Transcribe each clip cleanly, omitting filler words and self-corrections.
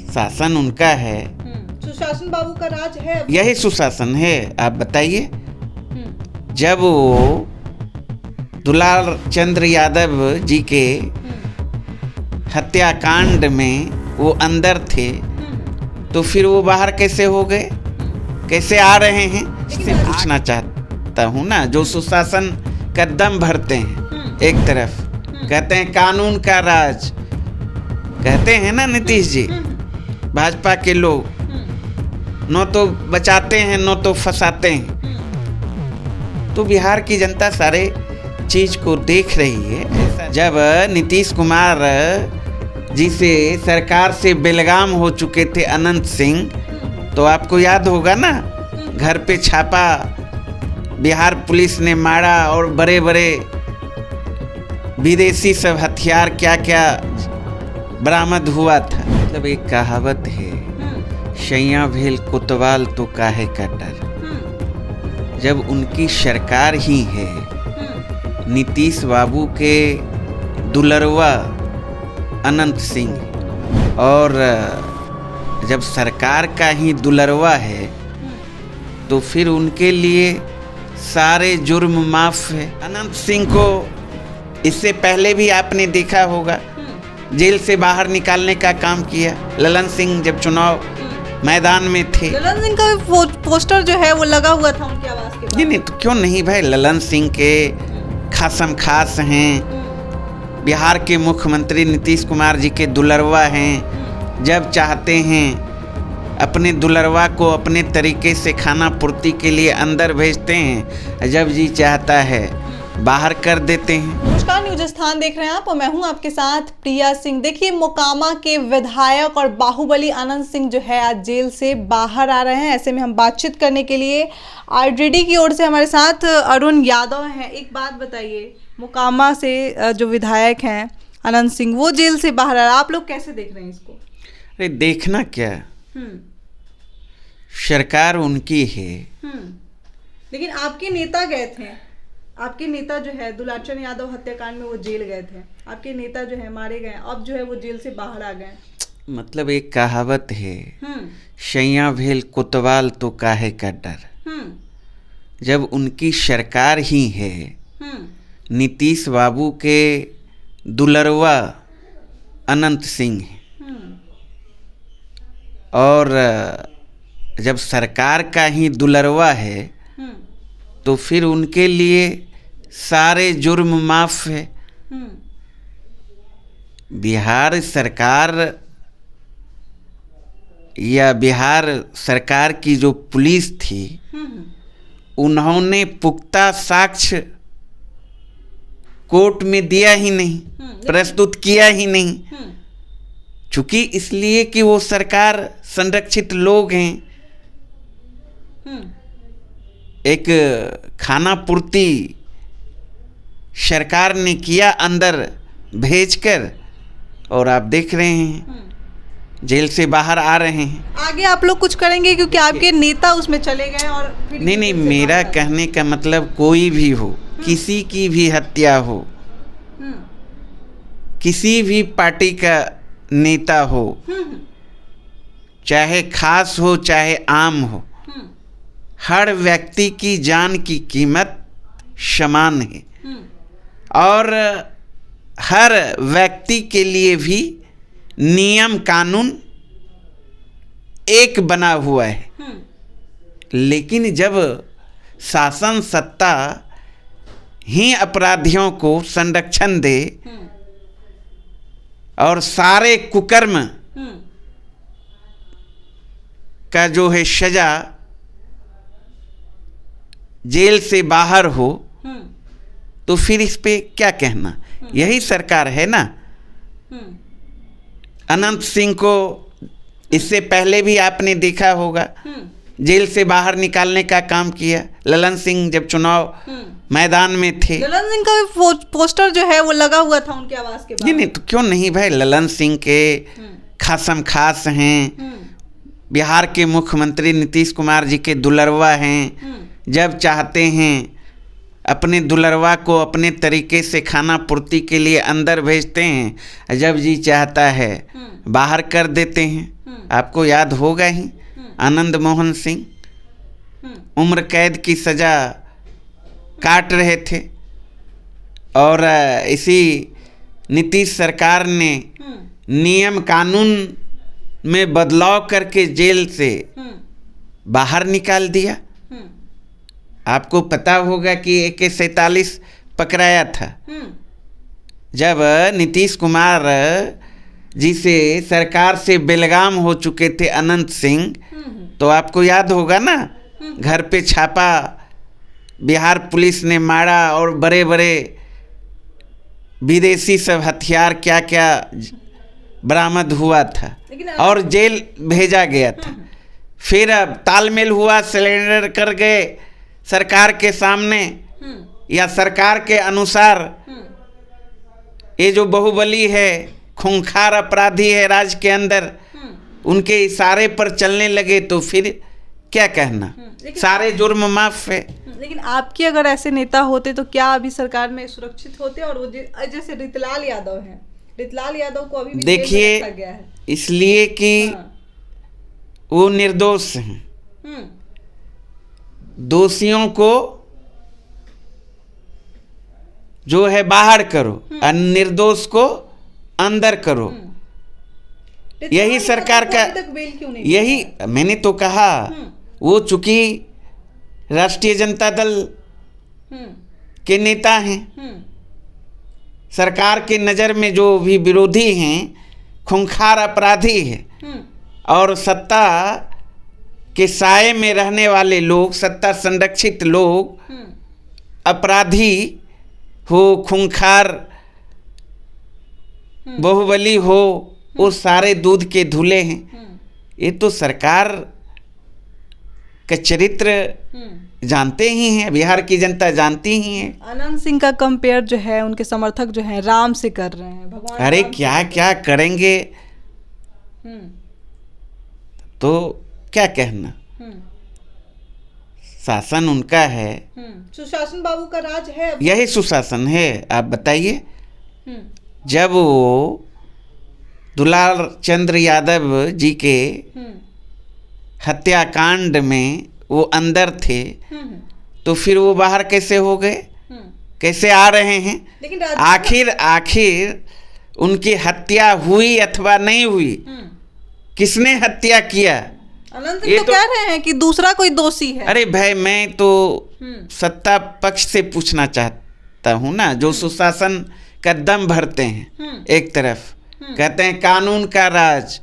शासन उनका है, सुशासन बाबू का राज है अभी। यही सुशासन है। आप बताइए, जब वो दुलाल चंद्र यादव जी के हत्याकांड में वो अंदर थे, तो फिर वो बाहर कैसे हो गए, कैसे आ रहे हैं, इससे पूछना चाहता हूँ ना। जो सुशासन का दम भरते हैं, एक तरफ कहते हैं कानून का राज, कहते हैं ना नीतीश जी, भाजपा के लोग न तो बचाते हैं न तो फंसाते हैं। तो बिहार की जनता सारे चीज को देख रही है। जब नीतीश कुमार जी से सरकार से बेलगाम हो चुके थे अनंत सिंह, तो आपको याद होगा ना, घर पे छापा बिहार पुलिस ने मारा और बड़े बड़े विदेशी सब हथियार क्या क्या बरामद हुआ था। मतलब एक कहावत है, शैया भेल कोतवाल तो काहे का डर। जब उनकी सरकार ही है, नीतीश बाबू के दुलरवा अनंत सिंह, और जब सरकार का ही दुलरवा है तो फिर उनके लिए सारे जुर्म माफ है। अनंत सिंह को इससे पहले भी आपने देखा होगा, जेल से बाहर निकालने का काम किया ललन सिंह जब चुनाव मैदान में थे। ललन सिंह का भी पोस्टर जो है वो लगा हुआ था उनकी आवाज के बाद। नहीं तो क्यों नहीं भाई, ललन सिंह के खासम खास हैं, बिहार के मुख्यमंत्री नीतीश कुमार जी के दुलरवा हैं। जब चाहते हैं अपने दुलरवा को अपने तरीके से खाना पूर्ति के लिए अंदर भेजते हैं, जब जी चाहता है बाहर कर देते हैं। नमस्कार, न्यूज स्थान देख रहे हैं आप और मैं हूं आपके साथ प्रिया सिंह। देखिए, मोकामा के विधायक और बाहुबली अनंत सिंह जो है आज जेल से बाहर आ रहे हैं। ऐसे में हम बातचीत करने के लिए आरजेडी की ओर से हमारे साथ अरुण यादव हैं। एक बात बताइए, मोकामा से जो विधायक हैं अनंत सिंह, वो जेल से बाहर आ रहे हैं, आप लोग कैसे देख रहे हैं इसको? अरे देखना क्या, सरकार उनकी है। लेकिन आपके नेता गए थे, आपके नेता जो है दुलाचन यादव हत्याकांड में वो जेल गए थे, आपके नेता जो है मारे गए, अब जो है वो जेल से बाहर आ गए। मतलब एक कहावत है, शैया भेल कोतवाल तो काहे का डर। जब उनकी सरकार ही है, नीतीश बाबू के दुलरवा अनंत सिंह, और जब सरकार का ही दुलरवा है तो फिर उनके लिए सारे जुर्म माफ है। बिहार सरकार या बिहार सरकार की जो पुलिस थी, उन्होंने पुख्ता साक्ष्य कोर्ट में दिया ही नहीं, प्रस्तुत किया ही नहीं, चूंकि इसलिए कि वो सरकार संरक्षित लोग हैं। एक खाना पूर्ति सरकार ने किया अंदर भेजकर, और आप देख रहे हैं जेल से बाहर आ रहे हैं। आगे आप लोग कुछ करेंगे क्योंकि आपके नेता उसमें चले गए और फिर नहीं, मेरा कहने का मतलब कोई भी हो, किसी की भी हत्या हो, किसी भी पार्टी का नेता हो, चाहे खास हो चाहे आम हो, हर व्यक्ति की जान की कीमत समान है और हर व्यक्ति के लिए भी नियम कानून एक बना हुआ है। लेकिन जब शासन सत्ता ही अपराधियों को संरक्षण दे और सारे कुकर्म का जो है सजा जेल से बाहर हो, तो फिर इस पे क्या कहना। यही सरकार है ना। अनंत सिंह को इससे पहले भी आपने देखा होगा, जेल से बाहर निकालने का काम किया ललन सिंह जब चुनाव मैदान में थे। ललन सिंह का भी पोस्टर जो है वो लगा हुआ था उनकी आवाज के बाद। नहीं तो क्यों नहीं भाई, ललन सिंह के खासम खास हैं, बिहार के मुख्यमंत्री नीतीश कुमार जी के दुलरवा हैं। जब चाहते हैं अपने दुलरवा को अपने तरीके से खाना पूर्ति के लिए अंदर भेजते हैं, जब जी चाहता है बाहर कर देते हैं। आपको याद होगा ही, आनंद मोहन सिंह उम्र कैद की सज़ा काट रहे थे और इसी नीतीश सरकार ने नियम कानून में बदलाव करके जेल से बाहर निकाल दिया। आपको पता होगा कि AK-47 पकड़ाया था जब नीतीश कुमार जी से सरकार से बेलगाम हो चुके थे अनंत सिंह, तो आपको याद होगा ना, घर पे छापा बिहार पुलिस ने मारा और बड़े बड़े विदेशी सब हथियार क्या क्या बरामद हुआ था और जेल भेजा गया था। फिर अब तालमेल हुआ, सिलेंडर कर गए सरकार के सामने या सरकार के अनुसार ये जो बाहुबली है, खूंखार अपराधी है राज्य के अंदर, उनके इशारे पर चलने लगे तो फिर क्या कहना, सारे जुर्म माफ है। लेकिन आपके अगर ऐसे नेता होते तो क्या अभी सरकार में सुरक्षित होते? और वो जैसे रितलाल यादव हैं, रितलाल यादव को अभी भी देखिए जेल में रखा गया है इसलिए कि वो निर्दोष हैं। दोषियों को जो है बाहर करो और निर्दोष को अंदर करो। यही सरकार का, यही मैंने तो कहा, वो चूंकि राष्ट्रीय जनता दल के नेता हैं, सरकार के नज़र में जो भी विरोधी हैं खूंखार अपराधी हैं और सत्ता के साए में रहने वाले लोग, सत्ता संरक्षित लोग अपराधी हो, खूंखार बाहुबली हो, वो सारे दूध के धुले हैं। ये तो सरकार का चरित्र जानते ही हैं, बिहार की जनता जानती ही है। अनंत सिंह का कंपेयर जो है उनके समर्थक जो हैं राम से कर रहे हैं, भगवान अरे क्या क्या करेंगे, तो क्या कहना, शासन उनका है, सुशासन बाबू का राज है। यही सुशासन है। आप बताइए, जब वो दुलाल चंद्र यादव जी के हत्याकांड में वो अंदर थे, तो फिर वो बाहर कैसे हो गए, कैसे आ रहे हैं? लेकिन आखिर उनकी हत्या हुई अथवा नहीं हुई, किसने हत्या किया? अनंत सिंह तो कह रहे हैं कि दूसरा कोई दोषी है। अरे भाई, मैं तो सत्ता पक्ष से पूछना चाहता हूँ ना, जो सुशासन का दम भरते हैं, एक तरफ कहते हैं कानून का राज,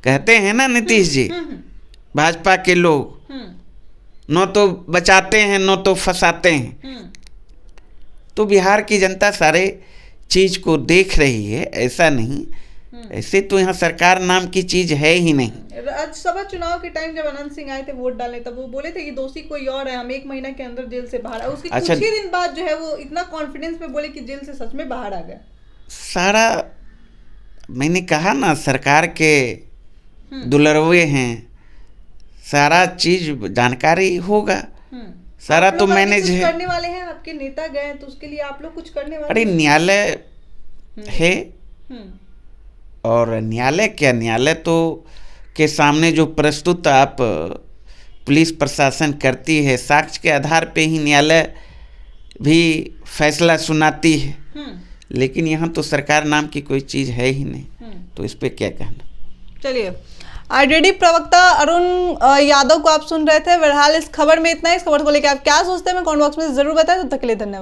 कहते हैं ना नीतीश जी, भाजपा के लोग न तो बचाते हैं न तो फंसाते हैं। तो बिहार की जनता सारे चीज को देख रही है, ऐसा नहीं, ऐसे तो यहाँ सरकार नाम की चीज है ही नहीं। राज्यसभा चुनाव के टाइम जब अनंत सिंह आए थे वोट डालने, तब वो बोले थे कि दोषी कोई और है, हम 1 महीना के अंदर जेल से बाहर। उसके कुछ ही दिन बाद जो है वो इतना कॉन्फिडेंस में बोले कि जेल से सच में बाहर आ गए। सारा मैंने कहा ना, सरकार के दुलरवे हैं, सारा चीज जानकारी होगा, सारा तो मैनेज है। करने वाले हैं, आपके नेता गए तो उसके लिए आप लोग कुछ करने वाले? अरे न्यायालय है, और न्यायालय क्या, न्यायालय तो के सामने जो प्रस्तुत आप पुलिस प्रशासन करती है, साक्ष्य के आधार पे ही न्यायालय भी फैसला सुनाती है। लेकिन यहाँ तो सरकार नाम की कोई चीज़ है ही नहीं, तो इस पे क्या कहना। चलिए, आरजेडी प्रवक्ता अरुण यादव को आप सुन रहे थे। बहरहाल इस खबर में इतना ही। इस खबर को लेकर आप क्या सोचते हैं, मैं कमेंट बॉक्स में जरूर बताएं। तब तक के लिए धन्यवाद।